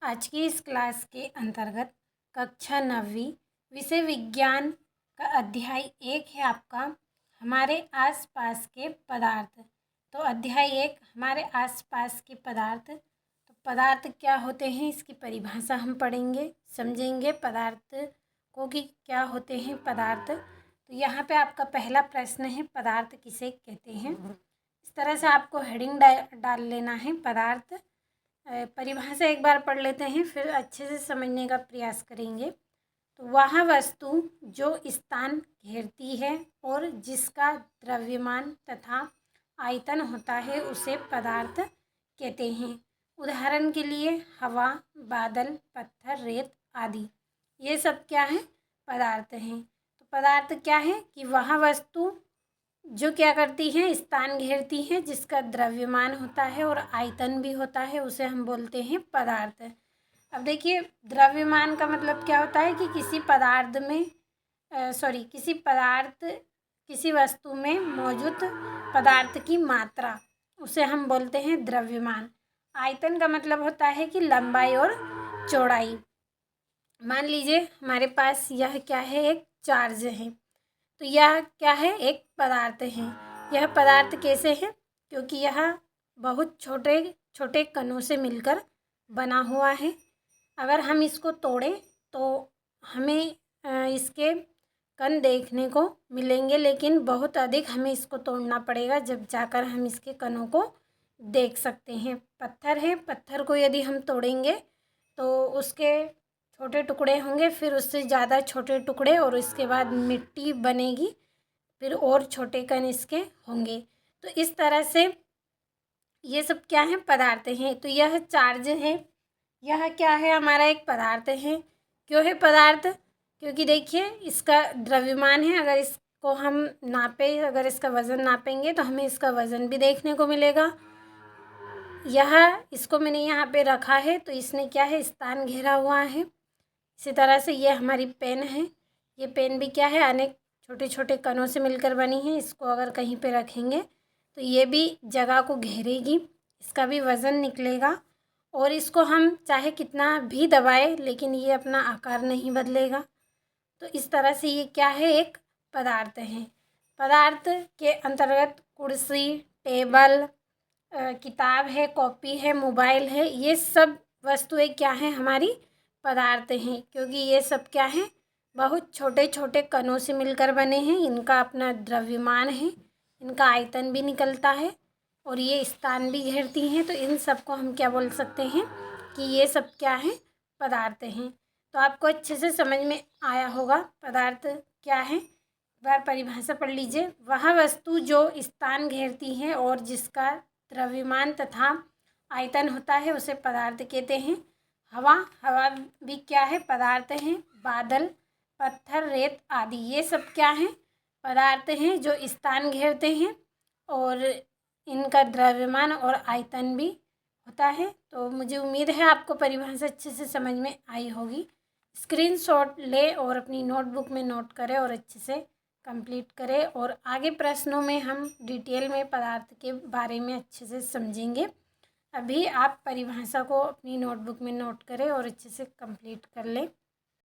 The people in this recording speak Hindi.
आज की इस क्लास के अंतर्गत कक्षा 9वीं विषय विज्ञान का अध्याय 1 है आपका हमारे आसपास के पदार्थ। तो अध्याय 1 हमारे आसपास के पदार्थ। तो पदार्थ क्या होते हैं इसकी परिभाषा हम पढ़ेंगे, समझेंगे पदार्थ को कि क्या होते हैं पदार्थ। तो यहाँ पे आपका पहला प्रश्न है, पदार्थ किसे कहते हैं। इस तरह से आपको हेडिंग डाल लेना है पदार्थ। परिभाषा एक बार पढ़ लेते हैं, फिर अच्छे से समझने का प्रयास करेंगे। तो वह वस्तु जो स्थान घेरती है और जिसका द्रव्यमान तथा आयतन होता है उसे पदार्थ कहते हैं। उदाहरण के लिए हवा, बादल, पत्थर, रेत आदि, ये सब क्या है, पदार्थ हैं। तो पदार्थ क्या है कि वह वस्तु जो क्या करती है, स्थान घेरती है, जिसका द्रव्यमान होता है और आयतन भी होता है, उसे हम बोलते हैं पदार्थ। अब देखिए, द्रव्यमान का मतलब क्या होता है कि किसी पदार्थ में किसी वस्तु में मौजूद पदार्थ की मात्रा, उसे हम बोलते हैं द्रव्यमान। आयतन का मतलब होता है कि लंबाई और चौड़ाई। मान लीजिए हमारे पास यह क्या है, एक चार्ज है, तो यह क्या है, एक पदार्थ है। यह पदार्थ कैसे है, क्योंकि यह बहुत छोटे छोटे कणों से मिलकर बना हुआ है। अगर हम इसको तोड़ें तो हमें इसके कण देखने को मिलेंगे, लेकिन बहुत अधिक हमें इसको तोड़ना पड़ेगा, जब जाकर हम इसके कणों को देख सकते हैं। पत्थर है, पत्थर को यदि हम तोड़ेंगे तो उसके छोटे टुकड़े होंगे, फिर उससे ज़्यादा छोटे टुकड़े, और इसके बाद मिट्टी बनेगी, फिर और छोटे कण इसके होंगे। तो इस तरह से ये सब क्या है, पदार्थ हैं। तो यह चार्ज है, यह क्या है, हमारा एक पदार्थ है। क्यों है पदार्थ, क्योंकि देखिए इसका द्रव्यमान है। अगर इसको हम नापें, अगर इसका वज़न नापेंगे तो हमें इसका वज़न भी देखने को मिलेगा। इसको मैंने यहाँ पे रखा है, तो इसने क्या है, स्थान घेरा हुआ है। इसी तरह से ये हमारी पेन है, ये पेन भी क्या है, अनेक छोटे छोटे कणों से मिलकर बनी है। इसको अगर कहीं पे रखेंगे तो ये भी जगह को घेरेगी, इसका भी वज़न निकलेगा, और इसको हम चाहे कितना भी दबाएं लेकिन ये अपना आकार नहीं बदलेगा। तो इस तरह से ये क्या है, एक पदार्थ है। पदार्थ के अंतर्गत कुर्सी, टेबल, किताब है, कॉपी है, मोबाइल है, ये सब वस्तुएं क्या हैं, हमारी पदार्थ हैं, क्योंकि ये सब क्या हैं, बहुत छोटे छोटे कणों से मिलकर बने हैं। इनका अपना द्रव्यमान है, इनका आयतन भी निकलता है, और ये स्थान भी घेरती हैं। तो इन सब को हम क्या बोल सकते हैं कि ये सब क्या हैं, पदार्थ हैं। तो आपको अच्छे से समझ में आया होगा पदार्थ क्या है। एक बार परिभाषा पढ़ लीजिए। वह वस्तु जो स्थान घेरती है और जिसका द्रव्यमान तथा आयतन होता है उसे पदार्थ कहते हैं। हवा भी क्या है, पदार्थ हैं। बादल, पत्थर, रेत आदि, ये सब क्या हैं, पदार्थ हैं जो स्थान घेरते हैं और इनका द्रव्यमान और आयतन भी होता है। तो मुझे उम्मीद है आपको परिभाषा अच्छे से समझ में आई होगी। स्क्रीनशॉट ले और अपनी नोटबुक में नोट करें और अच्छे से कंप्लीट करें, और आगे प्रश्नों में हम डिटेल में पदार्थ के बारे में अच्छे से समझेंगे। अभी आप परिभाषा को अपनी नोटबुक में नोट करें और अच्छे से कंप्लीट कर लें।